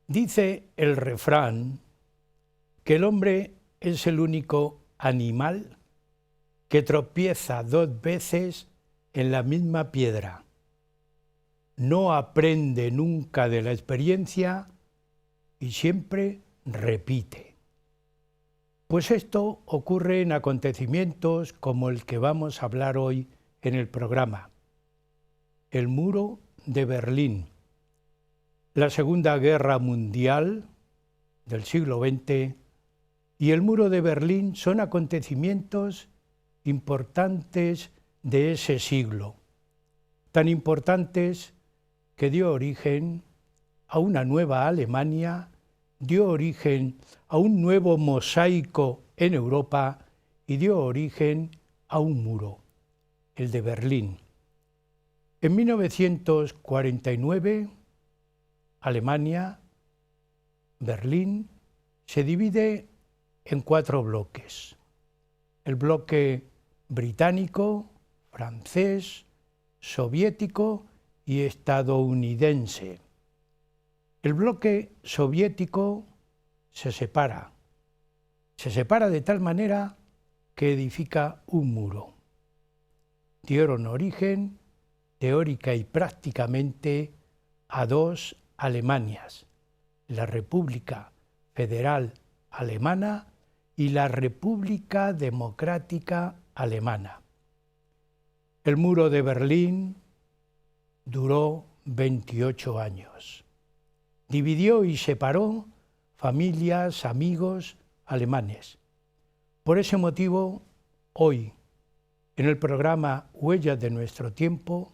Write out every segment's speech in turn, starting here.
Dice el refrán que el hombre es el único animal que tropieza 2 veces en la misma piedra. No aprende nunca de la experiencia y siempre repite. Pues esto ocurre en acontecimientos como el que vamos a hablar hoy en el programa. El Muro de Berlín. La Segunda Guerra Mundial del siglo XX y el Muro de Berlín son acontecimientos importantes de ese siglo, tan importantes que dio origen a una nueva Alemania, dio origen a un nuevo mosaico en Europa y dio origen a un muro, el de Berlín. En 1949, Alemania, Berlín, se divide en 4 bloques. El bloque británico, francés, soviético y estadounidense. El bloque soviético se separa de tal manera que edifica un muro. Dieron origen, teórica y prácticamente, a 2 Alemanias, la República Federal Alemana y la República Democrática Alemana. El Muro de Berlín duró 28 años. Dividió y separó familias, amigos alemanes. Por ese motivo, hoy, en el programa Huellas de nuestro tiempo,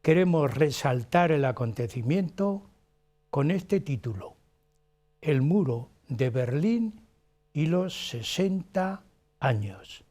queremos resaltar el acontecimiento con este título: El Muro de Berlín y los 60 años.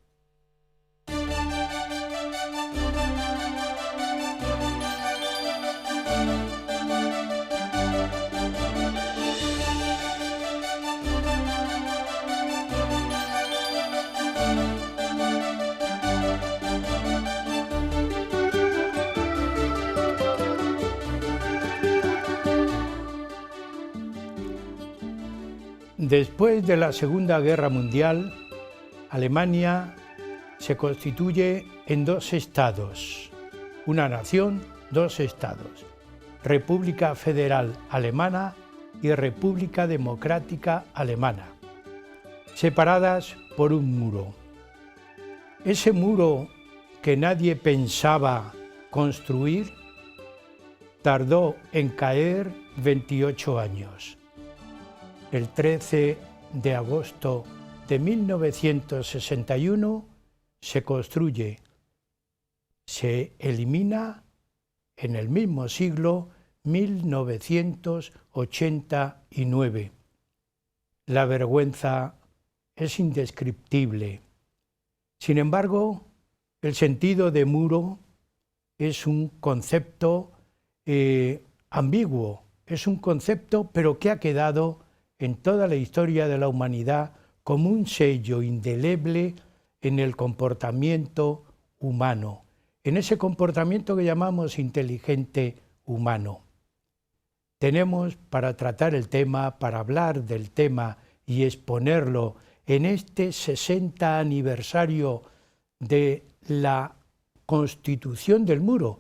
Después de la Segunda Guerra Mundial, Alemania se constituye en 2 estados, una nación, 2 estados, República Federal Alemana y República Democrática Alemana, separadas por un muro. Ese muro que nadie pensaba construir tardó en caer 28 años. El 13 de agosto de 1961 se construye, se elimina en el mismo siglo 1989. La vergüenza es indescriptible. Sin embargo, el sentido de muro es un concepto ambiguo, es un concepto pero que ha quedado en toda la historia de la humanidad como un sello indeleble en el comportamiento humano, en ese comportamiento que llamamos inteligente humano. Tenemos para tratar el tema, para hablar del tema y exponerlo en este 60 aniversario de la constitución del muro,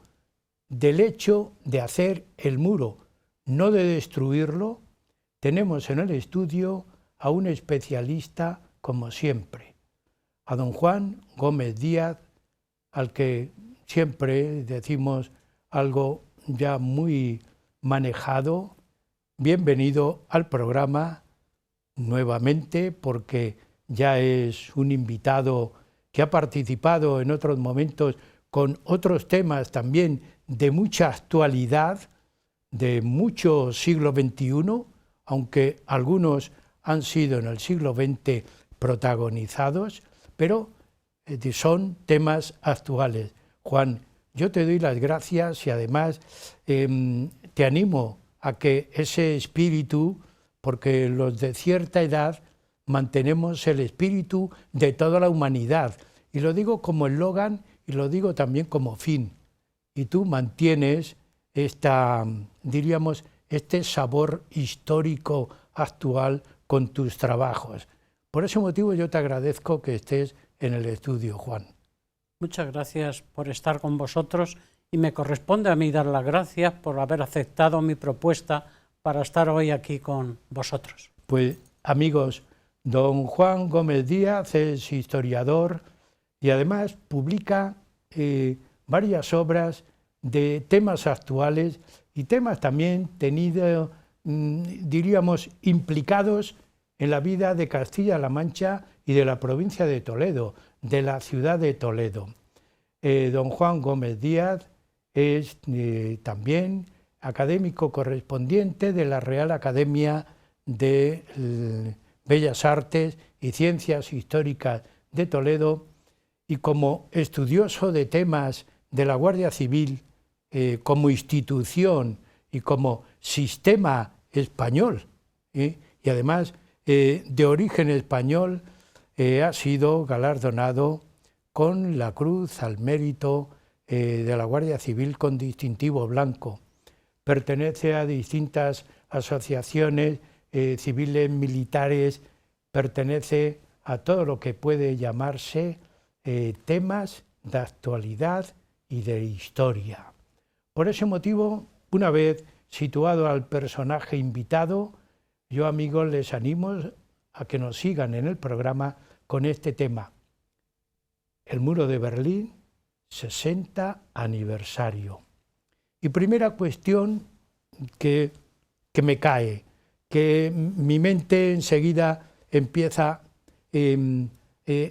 del hecho de hacer el muro, no de destruirlo. Tenemos en el estudio a un especialista, como siempre, a don Juan Gómez Díaz, al que siempre decimos algo ya muy manejado. Bienvenido al programa nuevamente, porque ya es un invitado que ha participado en otros momentos con otros temas también de mucha actualidad, de mucho siglo XXI, aunque algunos han sido en el siglo XX protagonizados, pero son temas actuales. Juan, yo te doy las gracias y además te animo a que ese espíritu, porque los de cierta edad mantenemos el espíritu de toda la humanidad, y lo digo como eslogan y lo digo también como fin, y tú mantienes esta, diríamos, este sabor histórico actual con tus trabajos. Por ese motivo yo te agradezco que estés en el estudio, Juan. Muchas gracias por estar con vosotros y me corresponde a mí dar las gracias por haber aceptado mi propuesta para estar hoy aquí con vosotros. Pues amigos, don Juan Gómez Díaz es historiador y además publica varias obras de temas actuales y temas también diríamos, implicados en la vida de Castilla-La Mancha y de la provincia de Toledo, de la ciudad de Toledo. Don Juan Gómez Díaz es también académico correspondiente de la Real Academia de Bellas Artes y Ciencias Históricas de Toledo, y como estudioso de temas de la Guardia Civil como institución y como sistema español, y además de origen español, ha sido galardonado con la Cruz al Mérito de la Guardia Civil con distintivo blanco. Pertenece a distintas asociaciones civiles, militares, pertenece a todo lo que puede llamarse temas de actualidad y de historia. Por ese motivo, una vez situado al personaje invitado, yo, amigos, les animo a que nos sigan en el programa con este tema. El Muro de Berlín, 60 aniversario. Y primera cuestión que me cae, que mi mente enseguida empieza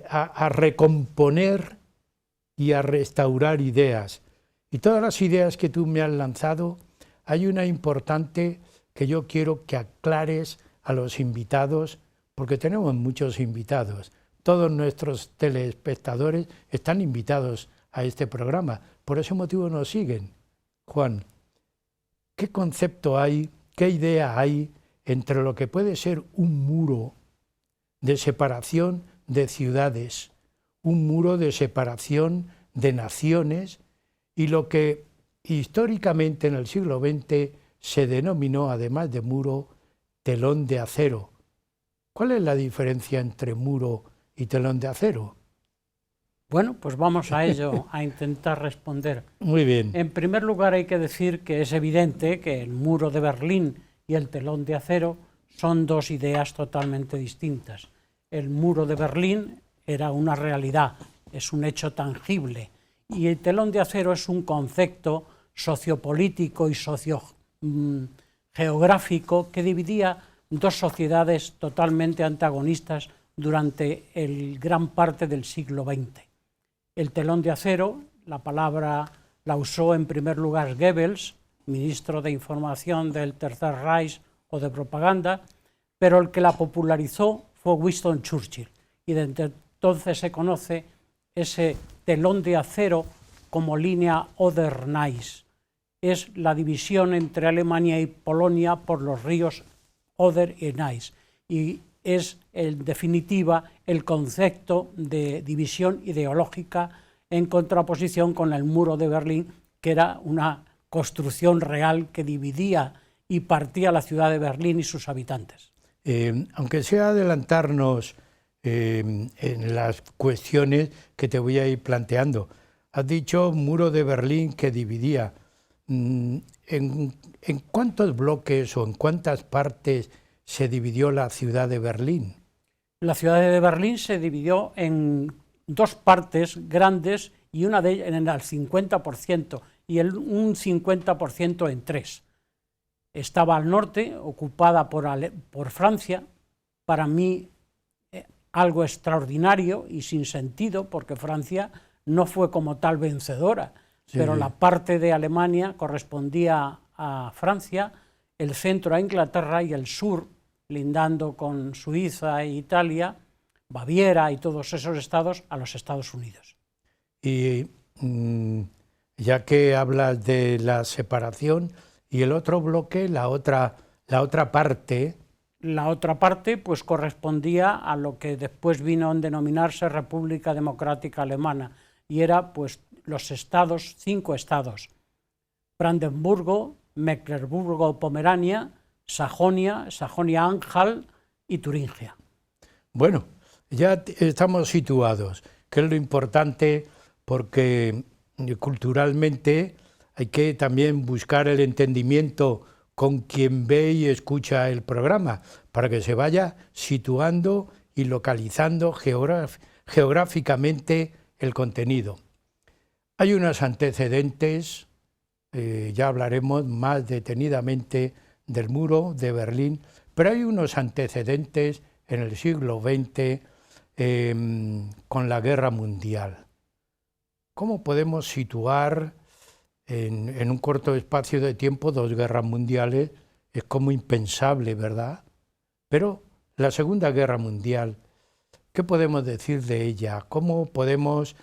a recomponer y a restaurar ideas. Y todas las ideas que tú me has lanzado, hay una importante que yo quiero que aclares a los invitados, porque tenemos muchos invitados. Todos nuestros telespectadores están invitados a este programa, por ese motivo nos siguen. Juan, ¿qué concepto hay, qué idea hay entre lo que puede ser un muro de separación de ciudades, un muro de separación de naciones, y lo que históricamente en el siglo XX se denominó, además de muro, telón de acero? ¿Cuál es la diferencia entre muro y telón de acero? Bueno, pues vamos a ello, a intentar responder. Muy bien. En primer lugar, hay que decir que es evidente que el muro de Berlín y el telón de acero son dos ideas totalmente distintas. El muro de Berlín era una realidad, es un hecho tangible, y el telón de acero es un concepto sociopolítico y sociogeográfico que dividía dos sociedades totalmente antagonistas durante gran parte del siglo XX. El telón de acero, la palabra la usó en primer lugar Goebbels, ministro de Información del Tercer Reich o de propaganda, pero el que la popularizó fue Winston Churchill, y desde entonces se conoce ese telón de acero como línea Oder-Neisse. Es la división entre Alemania y Polonia por los ríos Oder y Neisse, y es en definitiva el concepto de división ideológica en contraposición con el muro de Berlín, que era una construcción real que dividía y partía la ciudad de Berlín y sus habitantes. Aunque sea adelantarnos en las cuestiones que te voy a ir planteando, has dicho muro de Berlín que dividía. ¿En cuántos bloques o en cuántas partes se dividió la ciudad de Berlín? La ciudad de Berlín se dividió en dos partes grandes, y una de ellas en el 50% y un 50% en tres. Estaba al norte, ocupada por Francia, para mí algo extraordinario y sin sentido, porque Francia no fue como tal vencedora, sí, pero la parte de Alemania correspondía a Francia, el centro a Inglaterra y el sur, lindando con Suiza e Italia, Baviera y todos esos estados, a los Estados Unidos. Y ya que hablas de la separación, y el otro bloque, la otra parte... La otra parte pues correspondía a lo que después vino a denominarse República Democrática Alemana, y era pues los estados, 5 estados: Brandenburgo, Mecklemburgo-Pomerania, Sajonia, Sajonia-Anhalt y Turingia. Bueno, ya estamos situados, que es lo importante, porque culturalmente hay que también buscar el entendimiento con quien ve y escucha el programa, para que se vaya situando y localizando geográficamente el contenido. Hay unos antecedentes, ya hablaremos más detenidamente del muro de Berlín, pero hay unos antecedentes en el siglo XX con la Guerra Mundial. ¿Cómo podemos situar en un corto espacio de tiempo 2 guerras mundiales? Es como impensable, ¿verdad? Pero la Segunda Guerra Mundial, ¿qué podemos decir de ella? ¿Cómo podemos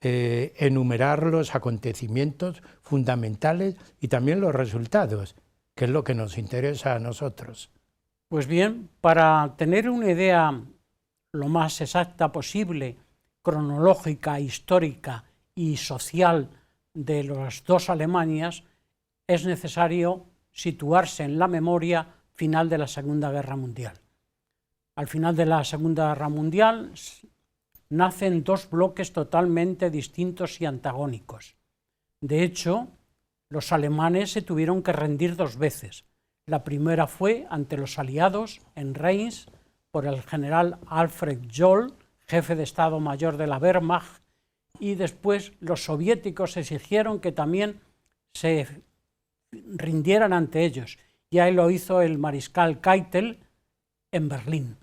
enumerar los acontecimientos fundamentales y también los resultados, que es lo que nos interesa a nosotros? Pues bien, para tener una idea lo más exacta posible, cronológica, histórica y social de las dos Alemanias, es necesario situarse en la memoria final de la Segunda Guerra Mundial. Al final de la Segunda Guerra Mundial nacen dos bloques totalmente distintos y antagónicos. De hecho, los alemanes se tuvieron que rendir 2 veces. La primera fue ante los aliados en Reims por el general Alfred Joll, jefe de Estado Mayor de la Wehrmacht, y después los soviéticos exigieron que también se rindieran ante ellos, y ahí lo hizo el mariscal Keitel en Berlín.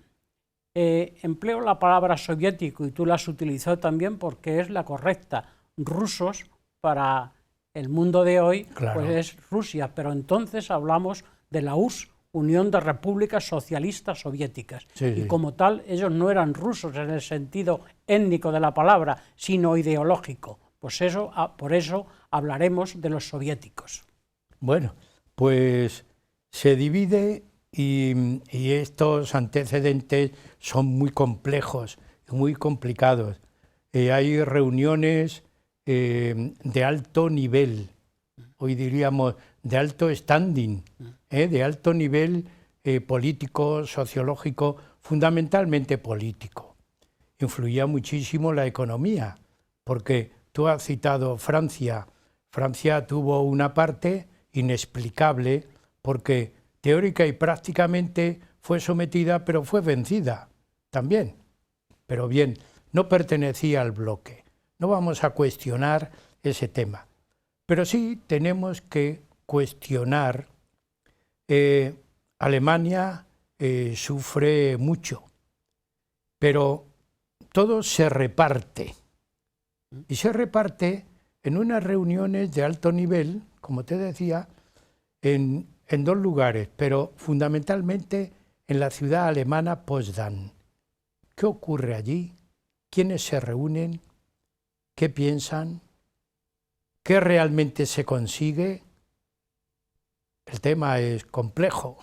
Empleo la palabra soviético y tú la has utilizado también porque es la correcta. Rusos para el mundo de hoy, claro, pues es Rusia, pero entonces hablamos de la URSS, Unión de Repúblicas Socialistas Soviéticas, y como tal ellos no eran rusos en el sentido étnico de la palabra, sino ideológico. Pues eso, por eso hablaremos de los soviéticos. Bueno, pues se divide y estos antecedentes son muy complejos, muy complicados. Hay reuniones de alto nivel, hoy diríamos de alto standing, de alto nivel político, sociológico, fundamentalmente político. Influía muchísimo la economía, porque tú has citado Francia. Francia tuvo una parte inexplicable porque teórica y prácticamente fue sometida, pero fue vencida también. Pero bien, no pertenecía al bloque. No vamos a cuestionar ese tema. Pero sí tenemos que cuestionar, Alemania sufre mucho, pero todo se reparte. Y se reparte en unas reuniones de alto nivel, como te decía, en 2 lugares, pero fundamentalmente en la ciudad alemana Potsdam. ¿Qué ocurre allí? ¿Quiénes se reúnen? ¿Qué piensan? ¿Qué realmente se consigue? El tema es complejo.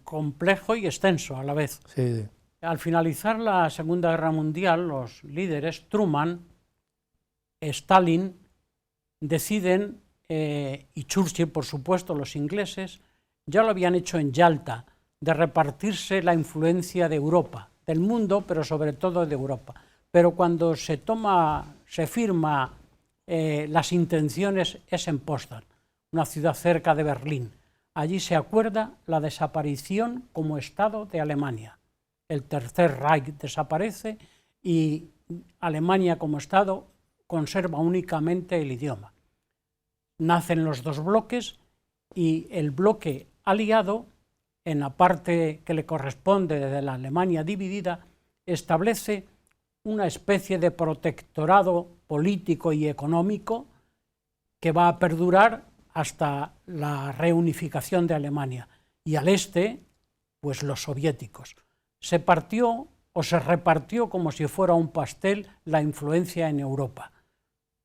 Complejo y extenso a la vez. Sí. Al finalizar la Segunda Guerra Mundial, los líderes Truman, Stalin, deciden, y Churchill, por supuesto, los ingleses, ya lo habían hecho en Yalta, de repartirse la influencia de Europa, del mundo, pero sobre todo de Europa. Pero cuando se firma las intenciones es en Potsdam, una ciudad cerca de Berlín. Allí se acuerda la desaparición como Estado de Alemania. El Tercer Reich desaparece y Alemania como Estado conserva únicamente el idioma. Nacen los 2 bloques y el bloque aliado, en la parte que le corresponde de la Alemania dividida, establece una especie de protectorado político y económico que va a perdurar hasta la reunificación de Alemania. Y al este, pues los soviéticos. Se partió o se repartió como si fuera un pastel la influencia en Europa.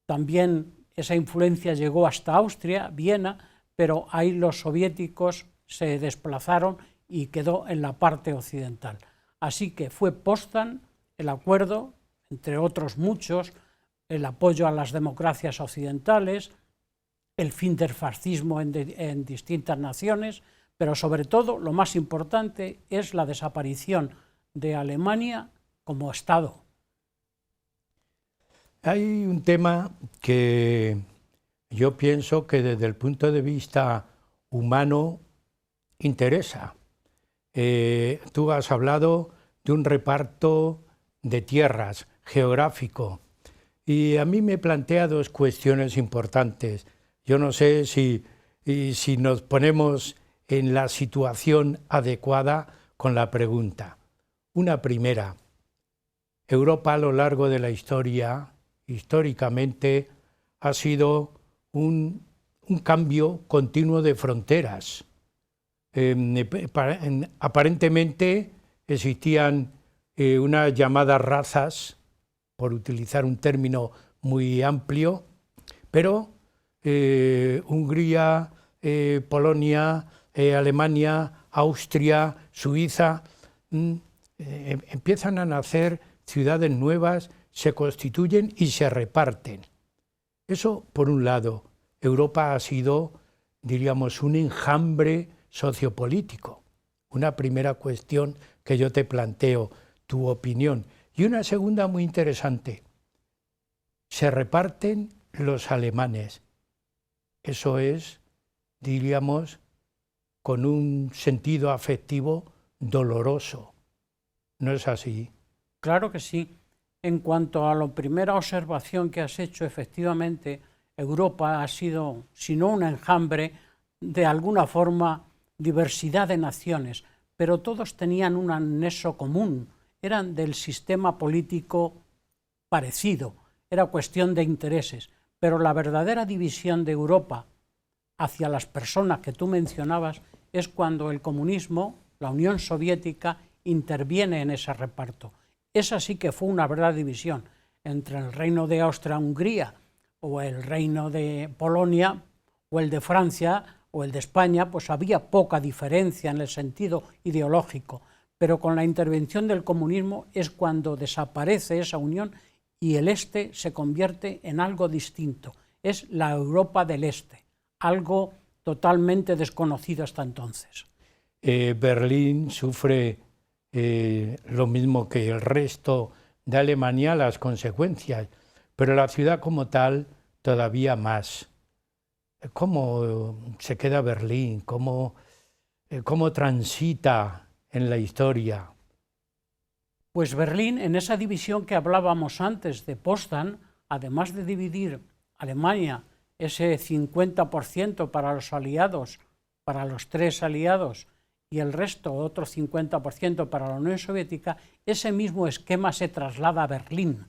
También esa influencia llegó hasta Austria, Viena, pero ahí los soviéticos se desplazaron y quedó en la parte occidental. Así que fue Potsdam el acuerdo, entre otros muchos, el apoyo a las democracias occidentales, el fin del fascismo en distintas naciones, pero sobre todo lo más importante es la desaparición de Alemania como Estado. Hay un tema que yo pienso que desde el punto de vista humano interesa. Tú has hablado de un reparto de tierras geográfico y a mí me plantea dos cuestiones importantes. Yo no sé si nos ponemos en la situación adecuada con la pregunta. Una primera, Europa a lo largo de la historia, históricamente, ha sido un cambio continuo de fronteras. Aparentemente existían unas llamadas razas, por utilizar un término muy amplio, pero Hungría, Polonia, Alemania, Austria, Suiza, empiezan a nacer ciudades nuevas, se constituyen y se reparten. Eso, por un lado, Europa ha sido, diríamos, un enjambre sociopolítico. Una primera cuestión que yo te planteo, tu opinión. Y una segunda muy interesante. Se reparten los alemanes. Eso es, diríamos, con un sentido afectivo doloroso. ¿No es así? Claro que sí. En cuanto a la primera observación que has hecho, efectivamente, Europa ha sido, si no un enjambre, de alguna forma diversidad de naciones, pero todos tenían un anexo común, eran del sistema político parecido, era cuestión de intereses, pero la verdadera división de Europa hacia las personas que tú mencionabas es cuando el comunismo, la Unión Soviética, interviene en ese reparto. Esa sí que fue una verdadera división entre el reino de Austria-Hungría o el reino de Polonia o el de Francia o el de España, pues había poca diferencia en el sentido ideológico, pero con la intervención del comunismo es cuando desaparece esa unión y el este se convierte en algo distinto, es la Europa del Este, algo totalmente desconocido hasta entonces. Berlín sufre lo mismo que el resto de Alemania, las consecuencias, pero la ciudad como tal todavía más. ¿Cómo se queda Berlín? ¿Cómo transita en la historia? Pues Berlín, en esa división que hablábamos antes de Potsdam, además de dividir Alemania, ese 50% para los aliados, para los tres aliados, y el resto, otro 50% para la Unión Soviética, ese mismo esquema se traslada a Berlín.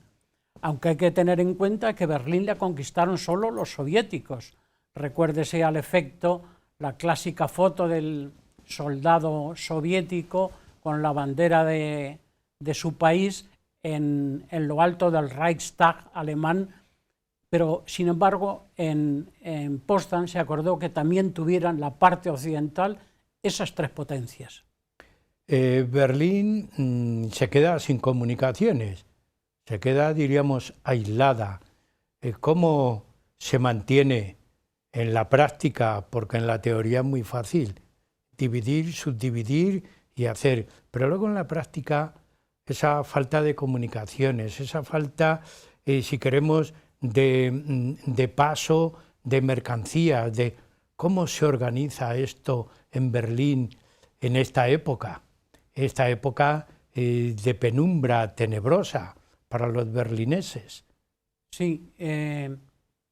Aunque hay que tener en cuenta que Berlín la conquistaron solo los soviéticos. Recuérdese al efecto la clásica foto del soldado soviético con la bandera de su país en lo alto del Reichstag alemán, pero sin embargo en Potsdam se acordó que también tuvieran la parte occidental esas tres potencias. Berlín se queda sin comunicaciones, se queda, diríamos, aislada. ¿Cómo se mantiene en la práctica? Porque en la teoría es muy fácil, dividir, subdividir y hacer, pero luego en la práctica esa falta de comunicaciones, esa falta, si queremos, de paso de mercancías, de cómo se organiza esto en Berlín en esta época de penumbra tenebrosa para los berlineses. Sí,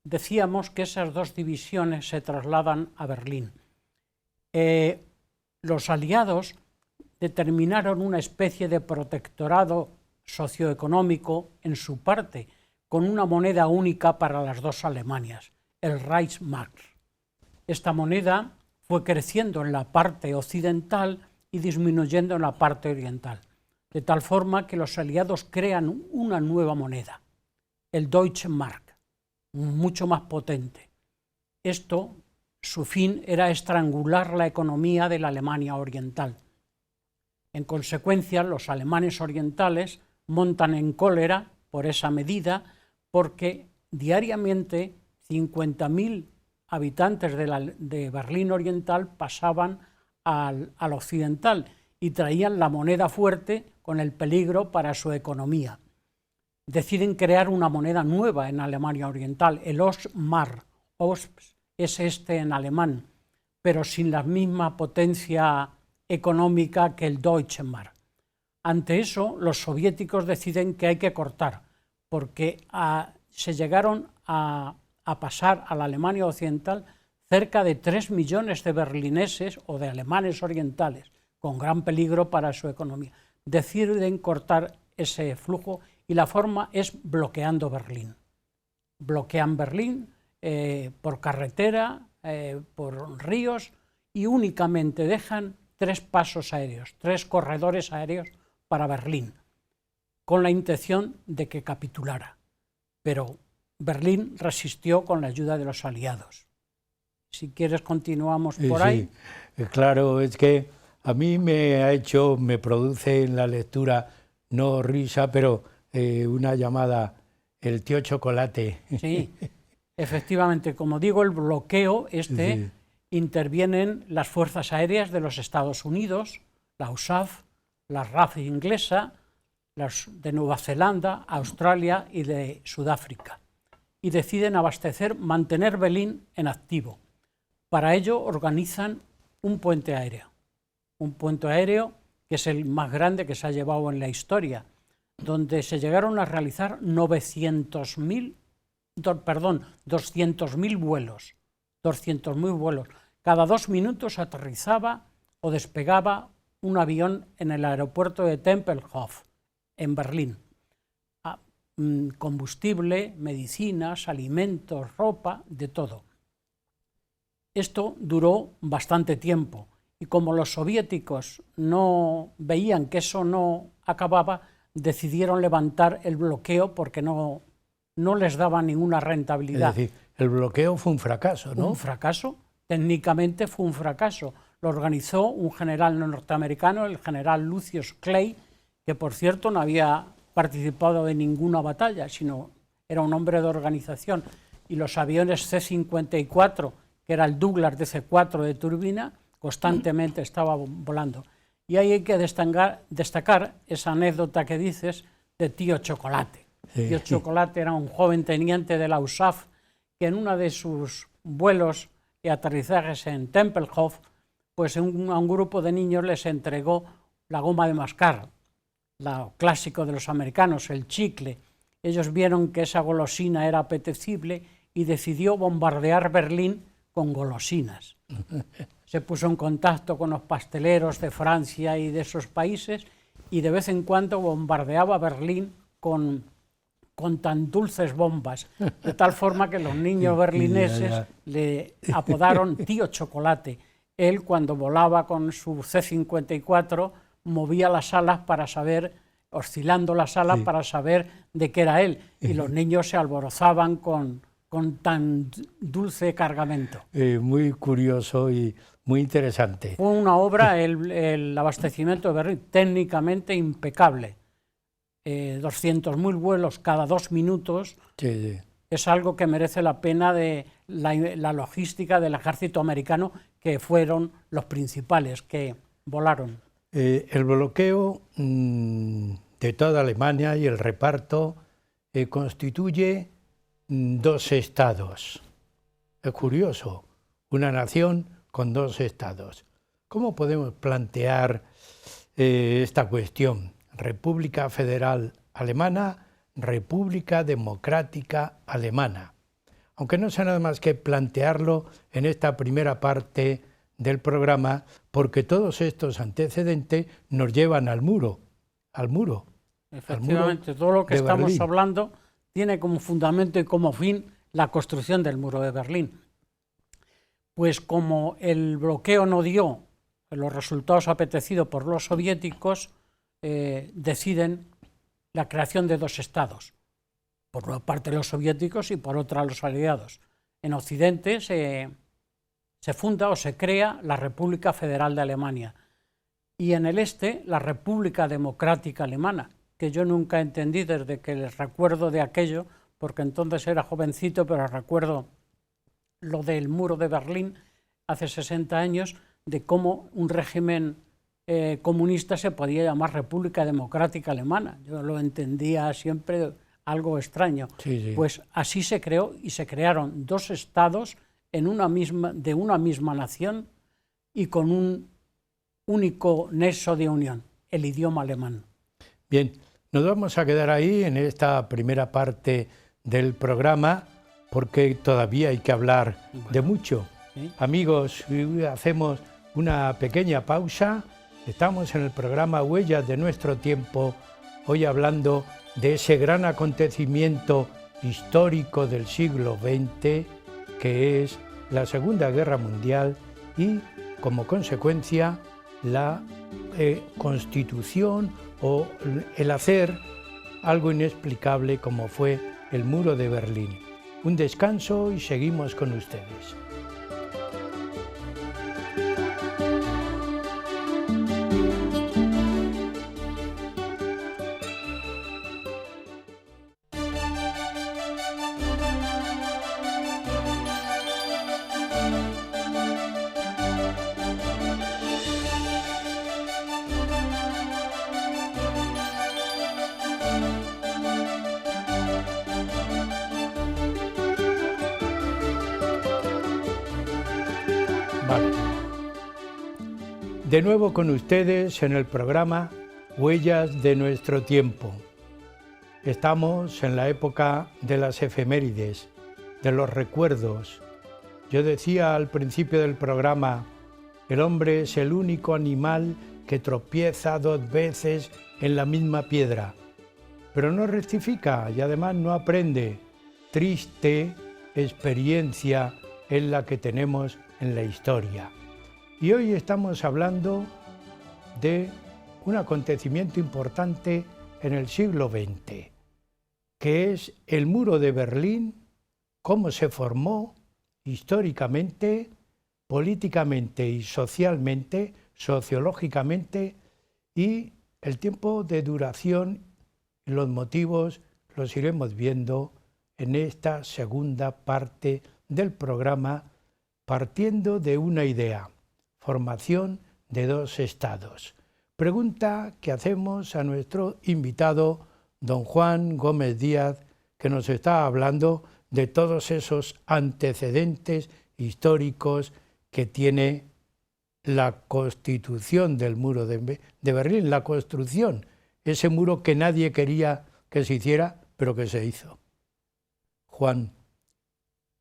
decíamos que esas dos divisiones se trasladan a Berlín. Los aliados determinaron una especie de protectorado socioeconómico en su parte, con una moneda única para las dos Alemanias, el Reichsmark. Esta moneda fue creciendo en la parte occidental y disminuyendo en la parte oriental, de tal forma que los aliados crean una nueva moneda, el Deutsche Mark, mucho más potente. Esto, su fin era estrangular la economía de la Alemania oriental. En consecuencia, los alemanes orientales montan en cólera por esa medida, porque diariamente 50.000 habitantes de Berlín Oriental pasaban al occidental y traían la moneda fuerte con el peligro para su economía. Deciden crear una moneda nueva en Alemania Oriental, el Ostmark. Ost es en alemán, pero sin la misma potencia económica que el Deutsche Mark. Ante eso, los soviéticos deciden que hay que cortar, porque se llegaron a pasar a la Alemania Occidental cerca de 3 millones de berlineses o de alemanes orientales, con gran peligro para su economía. Deciden cortar ese flujo y la forma es bloqueando Berlín. Bloquean Berlín por carretera, por ríos, y únicamente dejan 3 pasos aéreos, 3 corredores aéreos para Berlín, con la intención de que capitulara. Pero Berlín resistió con la ayuda de los aliados. Si quieres continuamos por ahí. Sí, claro, es que a mí me produce en la lectura, no risa, pero una llamada, el tío Chocolate. Sí, efectivamente, como digo, el bloqueo Sí. intervienen las fuerzas aéreas de los Estados Unidos, la USAF, la RAF inglesa, las de Nueva Zelanda, Australia y de Sudáfrica, y deciden mantener Berlín en activo. Para ello organizan un puente aéreo que es el más grande que se ha llevado en la historia, donde se llegaron a realizar 200.000 vuelos. 200.000 vuelos. Cada 2 minutos aterrizaba o despegaba un avión en el aeropuerto de Tempelhof, en Berlín. Combustible, medicinas, alimentos, ropa, de todo. Esto duró bastante tiempo y como los soviéticos no veían que eso no acababa, decidieron levantar el bloqueo porque no les daba ninguna rentabilidad. Es decir, el bloqueo fue un fracaso, ¿no? Un fracaso, técnicamente fue un fracaso. Lo organizó un general norteamericano, el general Lucius Clay, que por cierto no había participado en ninguna batalla, sino era un hombre de organización. Y los aviones C-54, que era el Douglas DC-4 de turbina, constantemente estaba volando. Y ahí hay que destacar esa anécdota que dices de Tío Chocolate. Sí. Tío Chocolate era un joven teniente de la USAF que en uno de sus vuelos y aterrizajes en Tempelhof, pues a un grupo de niños les entregó la goma de mascar, lo clásico de los americanos, el chicle. Ellos vieron que esa golosina era apetecible y decidió bombardear Berlín con golosinas. Se puso en contacto con los pasteleros de Francia y de esos países y de vez en cuando bombardeaba Berlín con tan dulces bombas, de tal forma que los niños berlineses le apodaron Tío Chocolate. Él, cuando volaba con su C-54, movía las alas para saber, oscilando las alas para saber de qué era él, y los niños se alborozaban con tan dulce cargamento. Muy curioso y muy interesante. Fue una obra, el abastecimiento de Berlín, técnicamente impecable. 200.000 vuelos cada 2 minutos, sí. Es algo que merece la pena de la logística del ejército americano, que fueron los principales que volaron. El bloqueo de toda Alemania y el reparto constituye 2 estados. Es curioso, una nación con 2 estados. ¿Cómo podemos plantear esta cuestión? República Federal Alemana, República Democrática Alemana. Aunque no sea nada más que plantearlo en esta primera parte del programa, porque todos estos antecedentes nos llevan al muro. Efectivamente, todo lo que estamos hablando tiene como fundamento y como fin la construcción del muro de Berlín. Pues como el bloqueo no dio los resultados apetecidos por los soviéticos, deciden la creación de 2 estados, por una parte los soviéticos y por otra los aliados. En Occidente se funda o se crea la República Federal de Alemania y en el este la República Democrática Alemana, que yo nunca entendí desde que les recuerdo de aquello, porque entonces era jovencito, pero recuerdo lo del muro de Berlín hace 60 años, de cómo un régimen comunista se podía llamar República Democrática Alemana. Yo lo entendía siempre algo extraño. Sí, sí. Pues así se creó, y se crearon dos estados de una misma nación y con un único nexo de unión, el idioma alemán. Bien, nos vamos a quedar ahí en esta primera parte del programa porque todavía hay que hablar de mucho. ¿Sí? Amigos, hacemos una pequeña pausa. Estamos en el programa Huellas de nuestro tiempo, hoy hablando de ese gran acontecimiento histórico del siglo XX, que es la Segunda Guerra Mundial y, como consecuencia, la constitución o el hacer algo inexplicable como fue el muro de Berlín. Un descanso y seguimos con ustedes. Vale. De nuevo con ustedes en el programa Huellas de nuestro tiempo. Estamos en la época de las efemérides, de los recuerdos. Yo decía al principio del programa, el hombre es el único animal que tropieza 2 veces en la misma piedra, pero no rectifica y además no aprende. Triste experiencia es la que tenemos en la historia. Y hoy estamos hablando de un acontecimiento importante en el siglo XX, que es el muro de Berlín, cómo se formó históricamente, políticamente y socialmente, sociológicamente, y el tiempo de duración y los motivos los iremos viendo en esta segunda parte del programa, partiendo de una idea: formación de 2 estados. Pregunta que hacemos a nuestro invitado, don Juan Gómez Díaz, que nos está hablando de todos esos antecedentes históricos que tiene la constitución del muro de Berlín, la construcción, ese muro que nadie quería que se hiciera, pero que se hizo. Juan,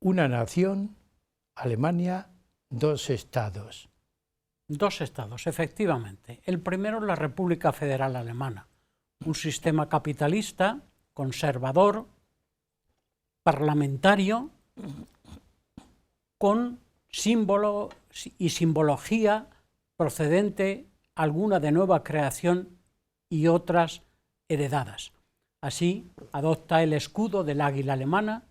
una nación, Alemania, 2 estados. 2 estados, efectivamente. El primero es la República Federal Alemana, un sistema capitalista, conservador, parlamentario, con símbolo y simbología procedente alguna de nueva creación y otras heredadas. Así, adopta el escudo del águila alemana,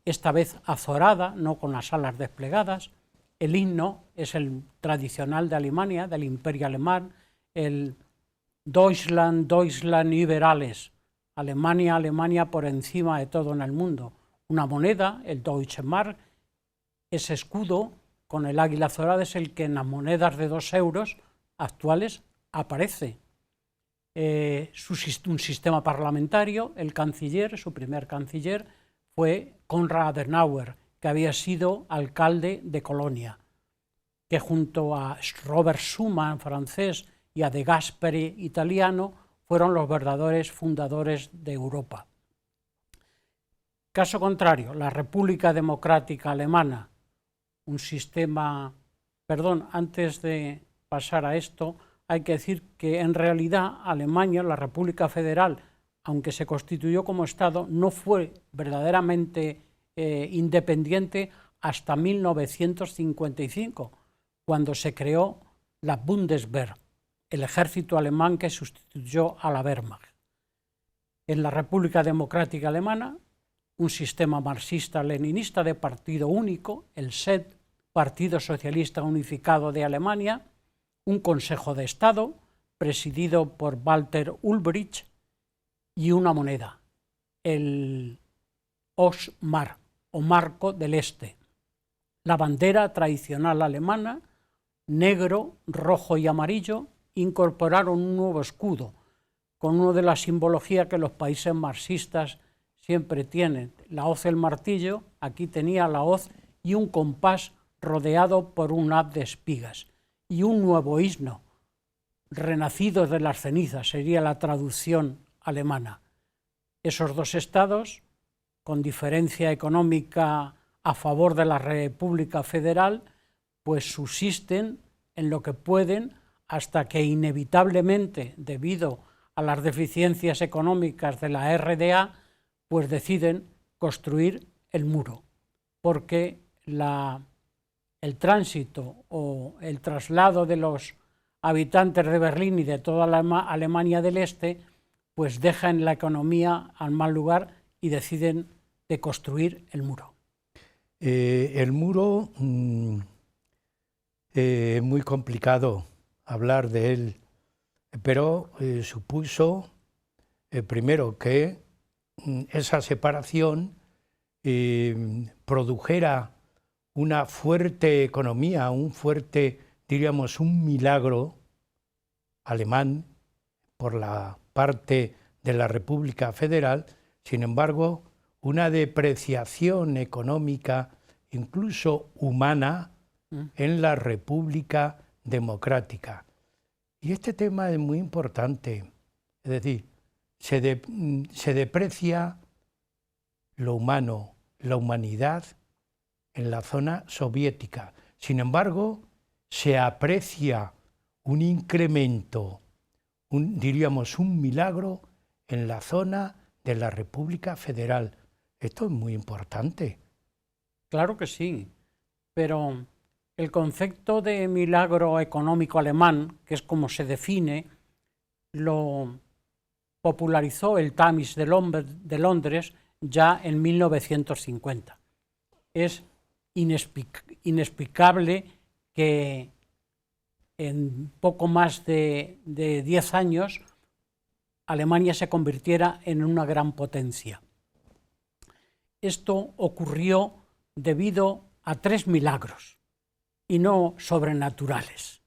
esta vez azorada, no con las alas desplegadas. El himno es el tradicional de Alemania, del Imperio Alemán, el Deutschland, Deutschland über alles, Alemania, Alemania por encima de todo en el mundo. Una moneda, el Deutsche Mark, ese escudo con el águila azorada es el que en las monedas de 2 euros actuales aparece. Un sistema parlamentario, el canciller, su primer canciller, fue Konrad Adenauer, que había sido alcalde de Colonia, que junto a Robert Schuman, francés, y a De Gasperi, italiano, fueron los verdaderos fundadores de Europa. Caso contrario, la República Democrática Alemana, un sistema... Perdón, antes de pasar a esto, hay que decir que en realidad Alemania, la República Federal, aunque se constituyó como Estado, no fue verdaderamente independiente hasta 1955, cuando se creó la Bundeswehr, el ejército alemán que sustituyó a la Wehrmacht. En la República Democrática Alemana, un sistema marxista-leninista de partido único, el SED, Partido Socialista Unificado de Alemania, un Consejo de Estado presidido por Walter Ulbricht y una moneda, el Ostmark o Marco del Este. la bandera tradicional alemana, negro, rojo y amarillo, incorporaron un nuevo escudo, con una de las simbologías que los países marxistas siempre tienen. La hoz, el martillo, aquí tenía la hoz y un compás rodeado por un haz de espigas. Y un nuevo himno, renacidos de las cenizas, sería la traducción alemana. Esos dos estados, con diferencia económica a favor de la República Federal, pues subsisten en lo que pueden hasta que inevitablemente, debido a las deficiencias económicas de la RDA, pues deciden construir el muro, porque el tránsito o el traslado de los habitantes de Berlín y de toda la Alemania del Este, pues dejan la economía al mal lugar y deciden de construir el muro. El muro es muy complicado hablar de él, pero supuso primero que esa separación produjera una fuerte economía, diríamos, un milagro alemán por la parte de la República Federal. Sin embargo, una depreciación económica, incluso humana, en la República Democrática. Y este tema es muy importante, es decir, se deprecia lo humano, la humanidad en la zona soviética. Sin embargo, se aprecia un incremento, diríamos un milagro en la zona de la República Federal. Esto es muy importante. Claro que sí, pero el concepto de milagro económico alemán, que es como se define, lo popularizó el Times de Londres ya en 1950. Es inexplicable que en poco más de 10 años Alemania se convirtiera en una gran potencia. Esto ocurrió debido a 3 milagros, y no sobrenaturales.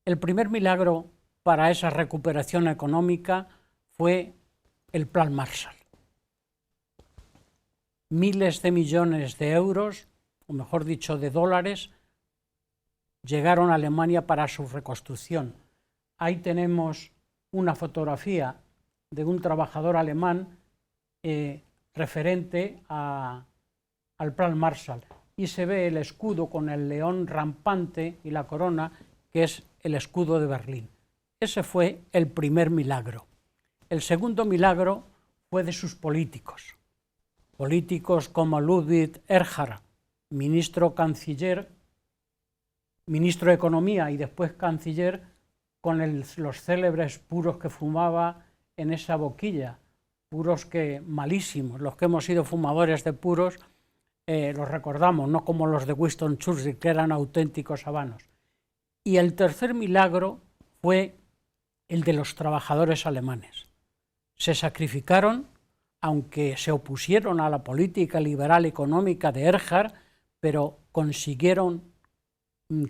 El primer milagro para esa recuperación económica fue el Plan Marshall. Miles de millones de euros, o mejor dicho, de dólares, llegaron a Alemania para su reconstrucción. Ahí tenemos una fotografía de un trabajador alemán referente al Plan Marshall, y se ve el escudo con el león rampante y la corona, que es el escudo de Berlín. Ese fue el primer milagro. El segundo milagro fue de sus políticos. Políticos como Ludwig Erhard, ministro de Economía y después canciller, con los célebres puros que fumaba en esa boquilla, puros que malísimos. Los que hemos sido fumadores de puros los recordamos, no como los de Winston Churchill, que eran auténticos habanos. Y el tercer milagro fue el de los trabajadores alemanes. Se sacrificaron, aunque se opusieron a la política liberal económica de Erhard, pero consiguieron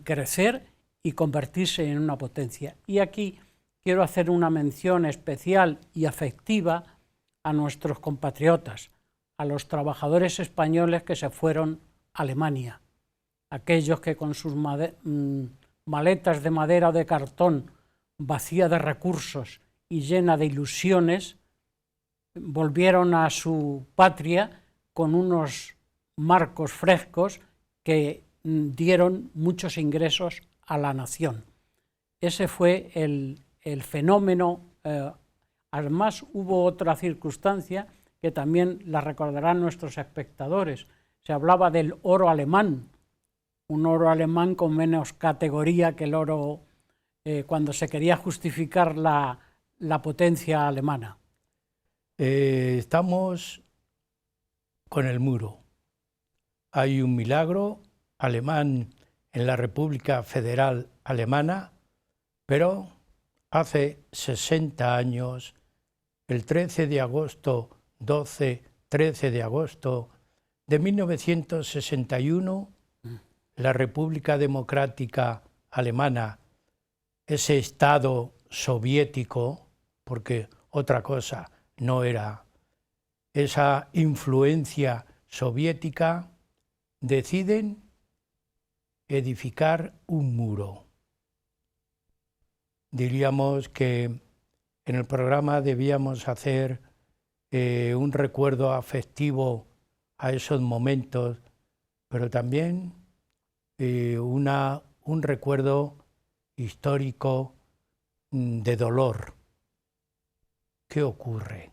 crecer y convertirse en una potencia. Y aquí quiero hacer una mención especial y afectiva a nuestros compatriotas, a los trabajadores españoles que se fueron a Alemania, aquellos que con sus maletas de madera o de cartón, vacía de recursos y llena de ilusiones, volvieron a su patria con unos marcos frescos que dieron muchos ingresos a la nación. Ese fue el fenómeno. Además, hubo otra circunstancia que también la recordarán nuestros espectadores. Se hablaba del oro alemán, un oro alemán con menos categoría que el oro cuando se quería justificar la potencia alemana. Estamos con el muro. Hay un milagro alemán en la República Federal Alemana, pero hace 60 años, el 13 de agosto de 1961, la República Democrática Alemana, ese Estado soviético, porque otra cosa no era, esa influencia soviética, deciden edificar un muro. Diríamos que en el programa debíamos hacer un recuerdo afectivo a esos momentos, pero también un recuerdo histórico de dolor. ¿Qué ocurre?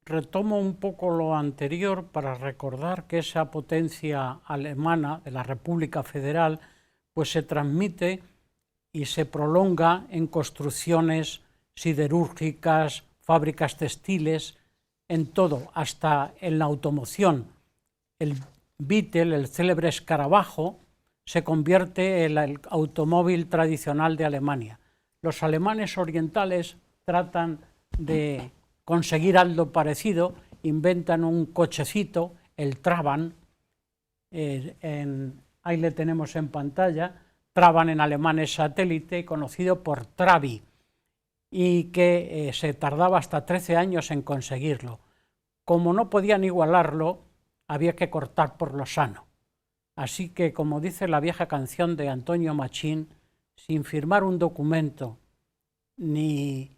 Retomo un poco lo anterior para recordar que esa potencia alemana de la República Federal pues se transmite y se prolonga en construcciones siderúrgicas, fábricas textiles, en todo, hasta en la automoción. El Beetle, el célebre escarabajo, se convierte en el automóvil tradicional de Alemania. Los alemanes orientales tratan de conseguir algo parecido, inventan un cochecito, el Trabant, ahí le tenemos en pantalla. Trabant en alemán es satélite, conocido por Trabi, y que se tardaba hasta 13 años en conseguirlo. Como no podían igualarlo, había que cortar por lo sano. Así que, como dice la vieja canción de Antonio Machín, sin firmar un documento ni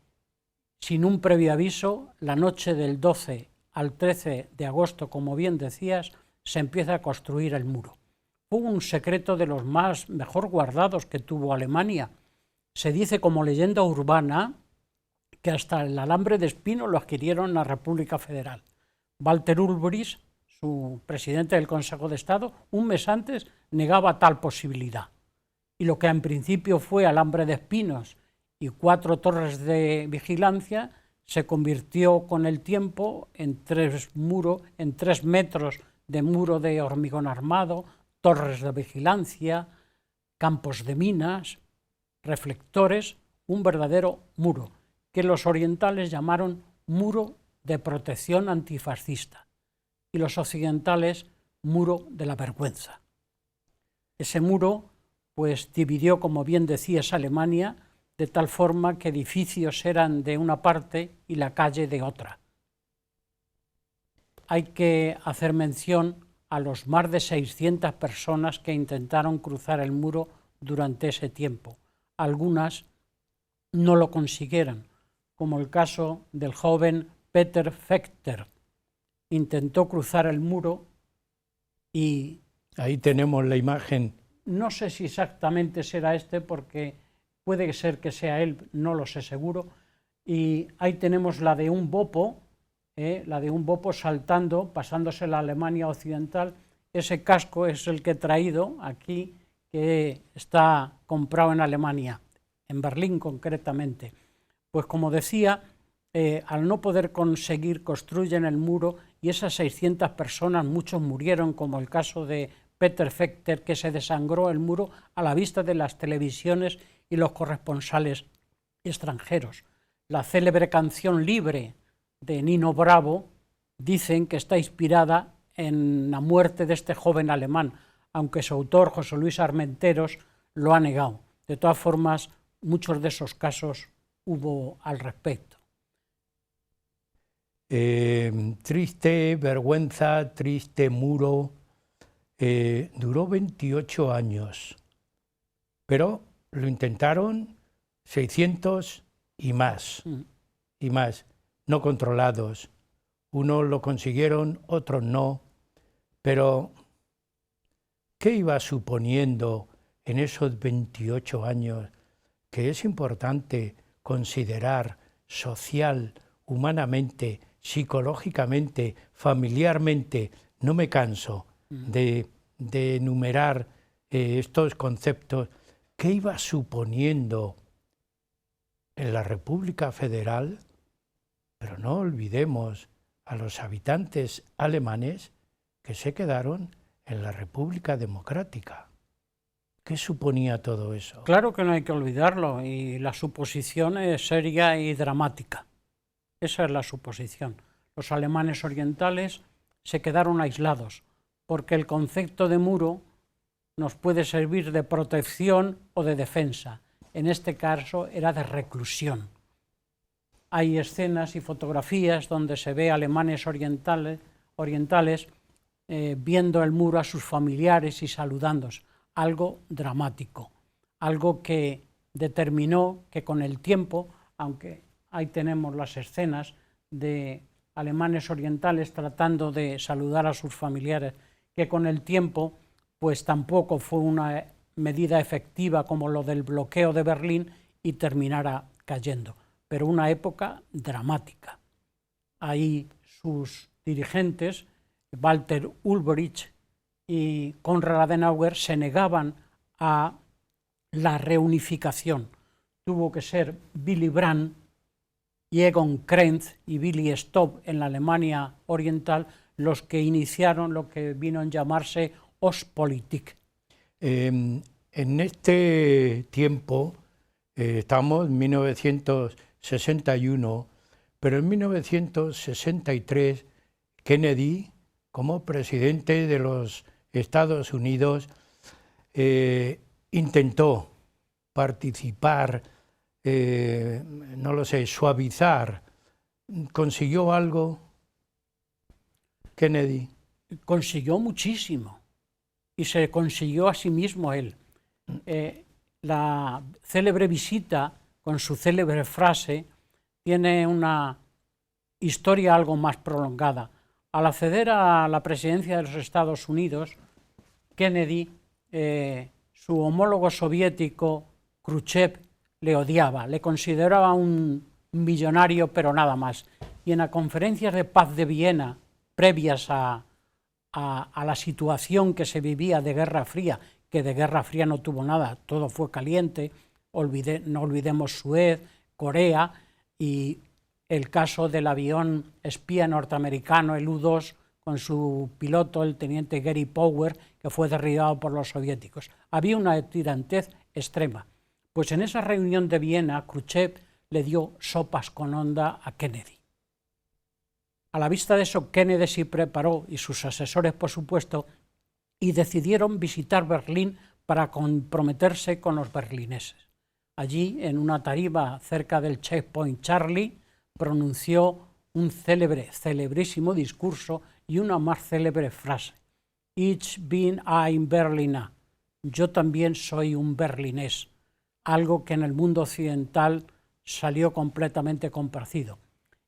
sin un previo aviso, la noche del 12 al 13 de agosto, como bien decías, se empieza a construir el muro. Fue un secreto de los mejor guardados que tuvo Alemania. Se dice como leyenda urbana que hasta el alambre de espino lo adquirieron en la República Federal. Walter Ulbricht, su presidente del Consejo de Estado, un mes antes negaba tal posibilidad. Y lo que en principio fue alambre de espinos y 4 torres de vigilancia se convirtió con el tiempo en 3 metros de muro de hormigón armado, torres de vigilancia, campos de minas, reflectores, un verdadero muro, que los orientales llamaron muro de protección antifascista y los occidentales muro de la vergüenza. Ese muro pues dividió, como bien decías, Alemania, de tal forma que edificios eran de una parte y la calle de otra. Hay que hacer mención a los más de 600 personas que intentaron cruzar el muro durante ese tiempo. Algunas no lo consiguieron, como el caso del joven Peter Fechter. Intentó cruzar el muro y... Ahí tenemos la imagen. No sé si exactamente será este, porque puede ser que sea él, no lo sé seguro. Y ahí tenemos la de un bopo saltando, pasándose la Alemania occidental. Ese casco es el que he traído aquí, que está comprado en Alemania, en Berlín concretamente. Pues como decía, al no poder conseguir, construyen el muro y esas 600 personas, muchos murieron, como el caso de Peter Fechter, que se desangró el muro a la vista de las televisiones y los corresponsales extranjeros. La célebre canción Libre de Nino Bravo dicen que está inspirada en la muerte de este joven alemán, aunque su autor, José Luis Armenteros, lo ha negado. De todas formas, muchos de esos casos hubo al respecto. Triste vergüenza, triste muro. Duró 28 años, pero lo intentaron 600 y más, no controlados. Unos lo consiguieron, otros no, pero ¿qué iba suponiendo en esos 28 años? Que es importante considerar social, humanamente, psicológicamente, familiarmente. No me canso de enumerar estos conceptos. ¿Qué iba suponiendo en la República Federal? Pero no olvidemos a los habitantes alemanes que se quedaron en la República Democrática. ¿Qué suponía todo eso? Claro que no hay que olvidarlo, y la suposición es seria y dramática. Esa es la suposición. Los alemanes orientales se quedaron aislados, porque el concepto de muro nos puede servir de protección o de defensa. En este caso era de reclusión. Hay escenas y fotografías donde se ve alemanes orientales viendo el muro a sus familiares y saludándose. Algo dramático, algo que determinó que con el tiempo, aunque ahí tenemos las escenas de alemanes orientales tratando de saludar a sus familiares, que con el tiempo pues tampoco fue una medida efectiva como lo del bloqueo de Berlín y terminara cayendo, pero una época dramática. Ahí sus dirigentes, Walter Ulbricht y Konrad Adenauer, se negaban a la reunificación. Tuvo que ser Willy Brandt y Egon Krenz y Willy Stoph en la Alemania Oriental los que iniciaron lo que vino a llamarse Ostpolitik. En este tiempo, estamos en 1961, pero en 1963 Kennedy, como presidente de los Estados Unidos, intentó participar, no lo sé, suavizar. ¿Consiguió algo Kennedy? Consiguió muchísimo y se consiguió a sí mismo él. La célebre visita con su célebre frase tiene una historia algo más prolongada. Al acceder a la presidencia de los Estados Unidos, Kennedy, su homólogo soviético Khrushchev, le odiaba, le consideraba un millonario, pero nada más. Y en las conferencias de paz de Viena, previas a la situación que se vivía de Guerra Fría, que de Guerra Fría no tuvo nada, todo fue caliente, no olvidemos Suez, Corea y el caso del avión espía norteamericano, el U-2, con su piloto, el teniente Gary Powell, que fue derribado por los soviéticos. Había una tirantez extrema. Pues en esa reunión de Viena, Khrushchev le dio sopas con onda a Kennedy. A la vista de eso, Kennedy se preparó, y sus asesores, por supuesto, y decidieron visitar Berlín para comprometerse con los berlineses. Allí, en una tarima cerca del Checkpoint Charlie, pronunció un celebrísimo discurso y una más célebre frase: Ich bin ein Berliner, yo también soy un berlinés, algo que en el mundo occidental salió completamente complacido.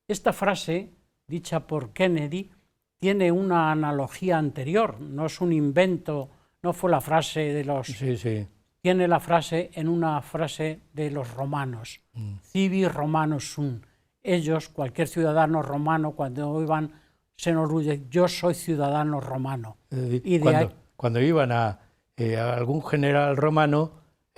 Esta frase, dicha por Kennedy, tiene una analogía anterior, no es un invento, no fue la frase de los... Sí. Tiene la frase en una frase de los romanos, Civi Romanus sum. Ellos, cualquier ciudadano romano, cuando iban, se enorgullece, yo soy ciudadano romano. Y cuando iban a algún general romano,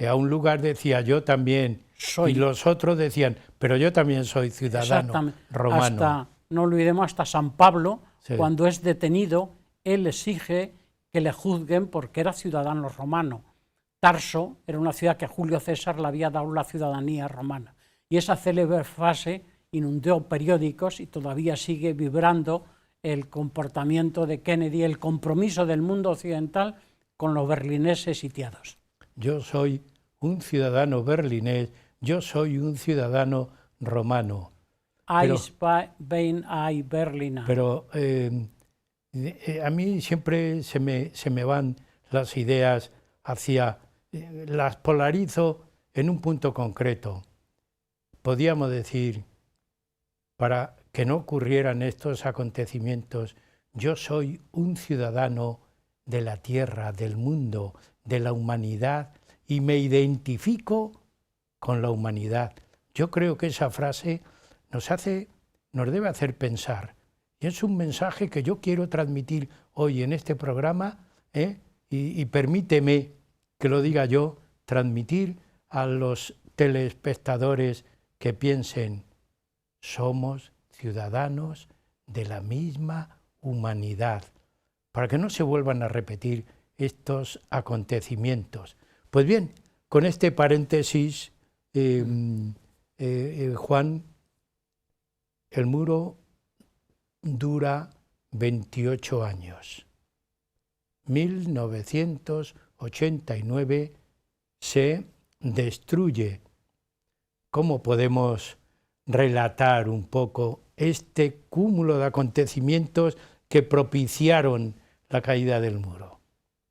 a un lugar decía yo también, y los otros decían, pero yo también soy ciudadano romano. Hasta, no olvidemos, hasta San Pablo, sí, cuando es detenido, él exige que le juzguen porque era ciudadano romano. Tarso era una ciudad que Julio César le había dado la ciudadanía romana. Y esa célebre frase inundó periódicos y todavía sigue vibrando el comportamiento de Kennedy, el compromiso del mundo occidental con los berlineses sitiados. Yo soy un ciudadano berlinés, yo soy un ciudadano romano. Pero a mí siempre se me van las ideas hacia... las polarizo en un punto concreto. Podíamos decir, para que no ocurrieran estos acontecimientos, yo soy un ciudadano de la tierra, del mundo, de la humanidad, y me identifico con la humanidad. Yo creo que esa frase nos debe hacer pensar. Y es un mensaje que yo quiero transmitir hoy en este programa, y permíteme que lo diga yo, transmitir a los telespectadores que piensen, somos ciudadanos de la misma humanidad, para que no se vuelvan a repetir estos acontecimientos. Pues bien, con este paréntesis, Juan, el muro dura 28 años, 1989. 89 se destruye. ¿Cómo podemos relatar un poco este cúmulo de acontecimientos que propiciaron la caída del muro?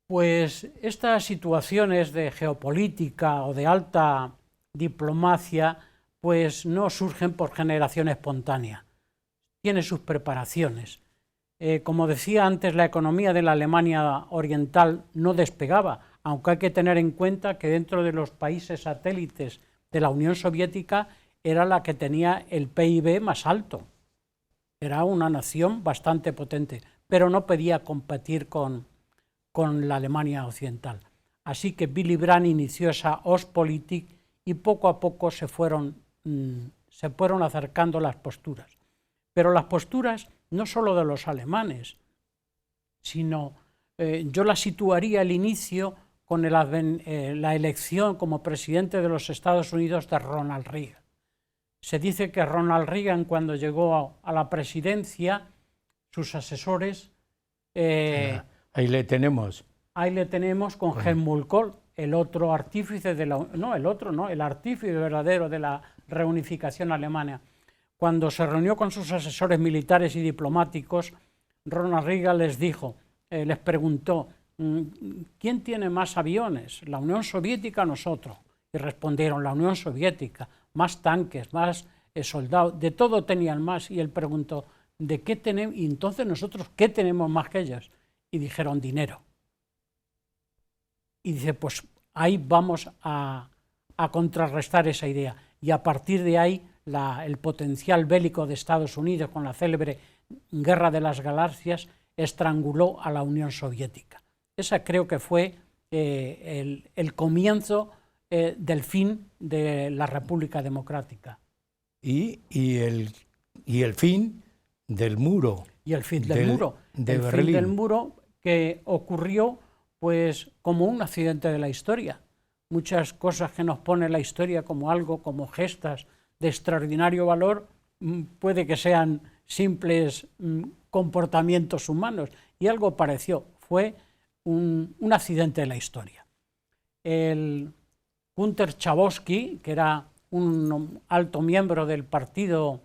Pues estas situaciones de geopolítica o de alta diplomacia pues no surgen por generación espontánea, tiene sus preparaciones. Como decía antes, la economía de la Alemania Oriental no despegaba, aunque hay que tener en cuenta que dentro de los países satélites de la Unión Soviética era la que tenía el PIB más alto. Era una nación bastante potente, pero no podía competir con la Alemania Occidental. Así que Willy Brandt inició esa Ostpolitik y poco a poco se fueron acercando las posturas. Pero las posturas no solo de los alemanes, sino yo la situaría al inicio con la elección como presidente de los Estados Unidos de Ronald Reagan. Se dice que Ronald Reagan, cuando llegó a la presidencia, sus asesores... ahí le tenemos. Ahí le tenemos con Helmut Kohl, el otro artífice de el artífice verdadero de la reunificación alemana. Cuando se reunió con sus asesores militares y diplomáticos, Ronald Reagan les preguntó, ¿quién tiene más aviones? ¿La Unión Soviética o nosotros? Y respondieron, la Unión Soviética, más tanques, más soldados, de todo tenían más. Y él preguntó, ¿de qué tenemos? Y entonces nosotros, ¿qué tenemos más que ellos? Y dijeron, dinero. Y dice, pues ahí vamos a contrarrestar esa idea. Y a partir de ahí, el potencial bélico de Estados Unidos con la célebre Guerra de las Galaxias estranguló a la Unión Soviética. Esa creo que fue el comienzo del fin de la República Democrática. Y el fin del muro. Y el fin del muro. El fin del muro que ocurrió pues como un accidente de la historia. Muchas cosas que nos pone la historia como algo, como gestas de extraordinario valor, puede que sean simples comportamientos humanos, y algo pareció, fue un accidente de la historia. El Günter Schabowski, que era un alto miembro del Partido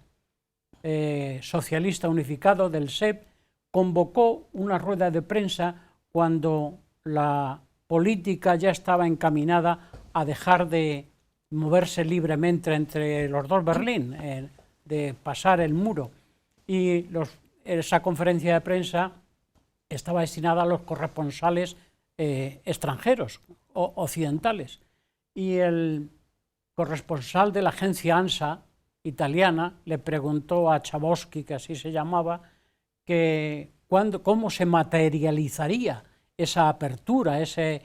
Socialista Unificado, del SEP, convocó una rueda de prensa cuando la política ya estaba encaminada a dejar de moverse libremente entre los dos Berlín, de pasar el muro. Y esa conferencia de prensa estaba destinada a los corresponsales extranjeros, occidentales. Y el corresponsal de la agencia ANSA italiana le preguntó a Schabowski, que así se llamaba, que cómo se materializaría esa apertura, ese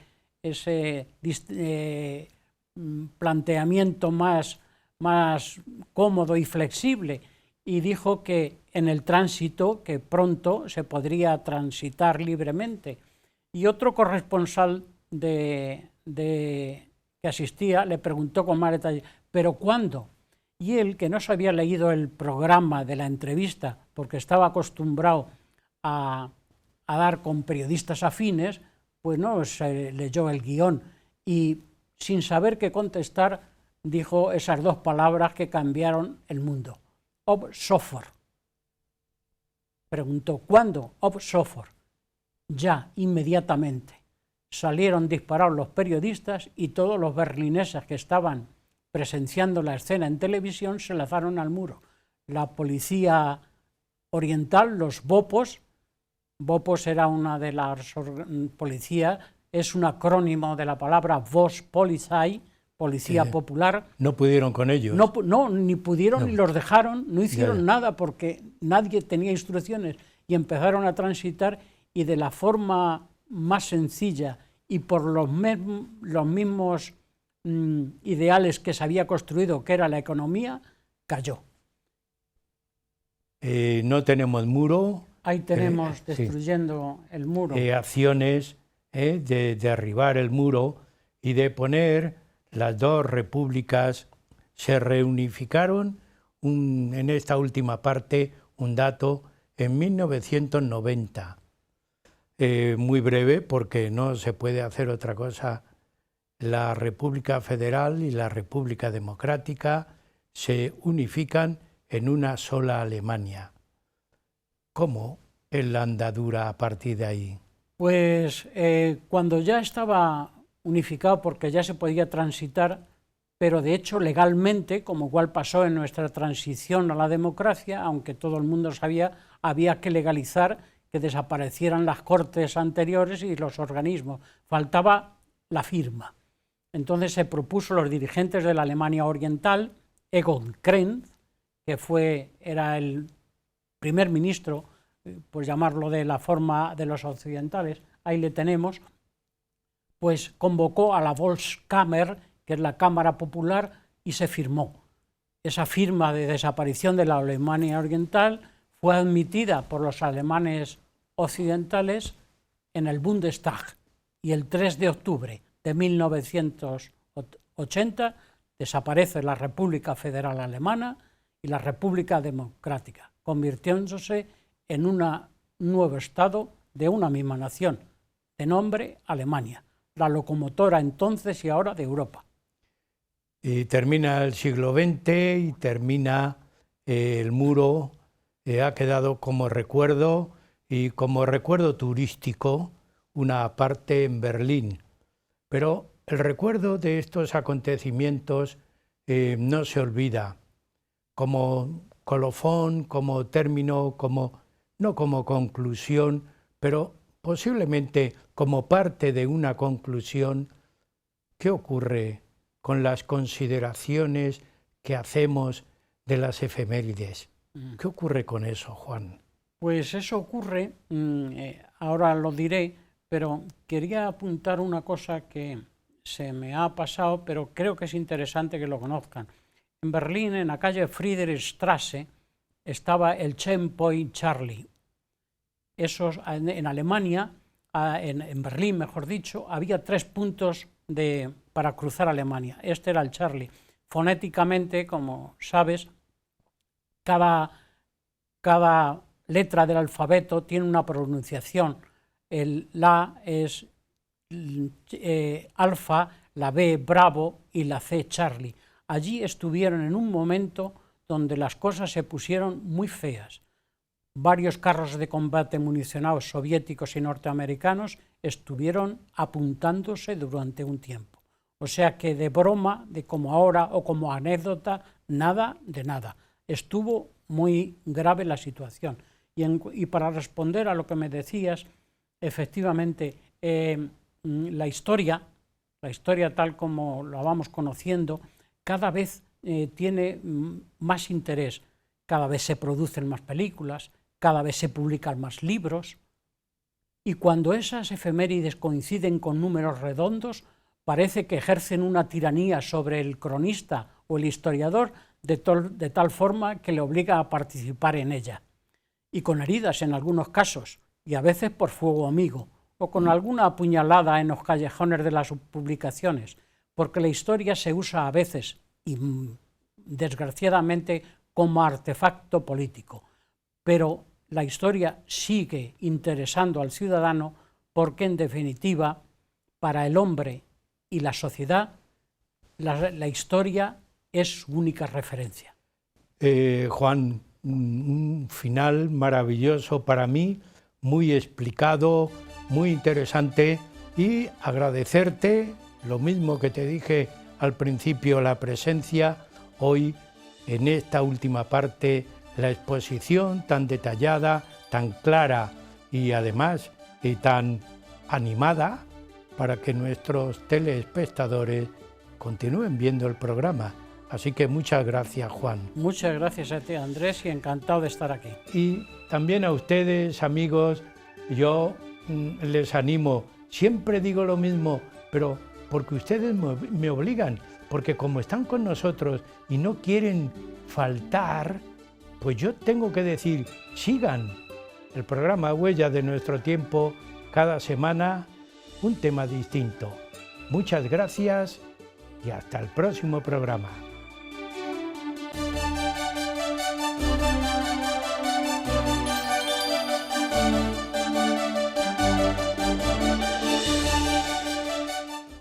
planteamiento más cómodo y flexible, y dijo que en el tránsito, que pronto se podría transitar libremente. Y otro corresponsal que asistía le preguntó con más detalle, ¿pero cuándo? Y él, que no se había leído el programa de la entrevista porque estaba acostumbrado a dar con periodistas afines, pues no se leyó el guión y sin saber qué contestar dijo esas dos palabras que cambiaron el mundo. Ob sofort. Preguntó, ¿cuándo? Ob sofort. Ya, inmediatamente. Salieron disparados los periodistas y todos los berlineses que estaban presenciando la escena en televisión se lanzaron al muro. La policía oriental, los BOPOS era una de las policías, es un acrónimo de la palabra Volkspolizei, Policía Popular. No pudieron con ellos. No, ni pudieron, ni los dejaron, no hicieron nada porque nadie tenía instrucciones y empezaron a transitar, y de la forma más sencilla y por los mismos ideales que se había construido, que era la economía, cayó. No tenemos muro. Ahí tenemos destruyendo el muro. Acciones de derribar el muro y de poner las dos repúblicas. Se reunificaron, en esta última parte, un dato, en 1990. muy breve, porque no se puede hacer otra cosa. La República Federal y la República Democrática se unifican en una sola Alemania. ¿Cómo es la andadura a partir de ahí? Pues cuando ya estaba unificado, porque ya se podía transitar, pero de hecho legalmente, como igual pasó en nuestra transición a la democracia, aunque todo el mundo sabía, había que legalizar que desaparecieran las cortes anteriores y los organismos. Faltaba la firma. Entonces se propuso los dirigentes de la Alemania Oriental, Egon Krenz, que era el primer ministro, por llamarlo de la forma de los occidentales, ahí le tenemos, pues convocó a la Volkskammer, que es la Cámara Popular, y se firmó. Esa firma de desaparición de la Alemania Oriental fue admitida por los alemanes occidentales en el Bundestag, y el 3 de octubre de 1980 desaparece la República Federal Alemana y la República Democrática, convirtiéndose en un nuevo Estado de una misma nación, de nombre Alemania, la locomotora entonces y ahora de Europa. Y termina el siglo XX y termina el muro, ha quedado como recuerdo y como recuerdo turístico una parte en Berlín. Pero el recuerdo de estos acontecimientos no se olvida, como colofón, como término, no como conclusión, pero posiblemente como parte de una conclusión. ¿Qué ocurre con las consideraciones que hacemos de las efemérides? ¿Qué ocurre con eso, Juan? Pues eso ocurre, ahora lo diré, pero quería apuntar una cosa que se me ha pasado, pero creo que es interesante que lo conozcan. En Berlín, en la calle Friedrichstraße, estaba el Checkpoint Charlie. En Alemania, en Berlín, mejor dicho, había 3 puntos para cruzar Alemania. Este era el Charlie. Fonéticamente, como sabes, cada letra del alfabeto tiene una pronunciación. La es alfa, la B bravo y la C Charlie. Allí estuvieron en un momento donde las cosas se pusieron muy feas. Varios carros de combate municionados soviéticos y norteamericanos estuvieron apuntándose durante un tiempo. O sea que de broma, de como ahora o como anécdota, nada de nada. Estuvo muy grave la situación. Y para responder a lo que me decías, efectivamente, la historia tal como la vamos conociendo, cada vez tiene más interés, cada vez se producen más películas, cada vez se publican más libros, y cuando esas efemérides coinciden con números redondos, parece que ejercen una tiranía sobre el cronista o el historiador de tal forma que le obliga a participar en ella, y con heridas en algunos casos, y a veces por fuego amigo, o con alguna apuñalada en los callejones de las publicaciones, porque la historia se usa a veces, y desgraciadamente, como artefacto político. Pero la historia sigue interesando al ciudadano porque, en definitiva, para el hombre y la sociedad, la historia es su única referencia. Juan, un final maravilloso para mí, muy explicado, muy interesante, y agradecerte, lo mismo que te dije al principio, la presencia hoy en esta última parte, la exposición tan detallada, tan clara y además tan animada para que nuestros telespectadores continúen viendo el programa. Así que muchas gracias, Juan. Muchas gracias a ti, Andrés, y encantado de estar aquí. Y también a ustedes, amigos, yo les animo, siempre digo lo mismo, pero porque ustedes me obligan, porque como están con nosotros y no quieren faltar, pues yo tengo que decir, sigan el programa Huellas de Nuestro Tiempo, cada semana un tema distinto. Muchas gracias y hasta el próximo programa.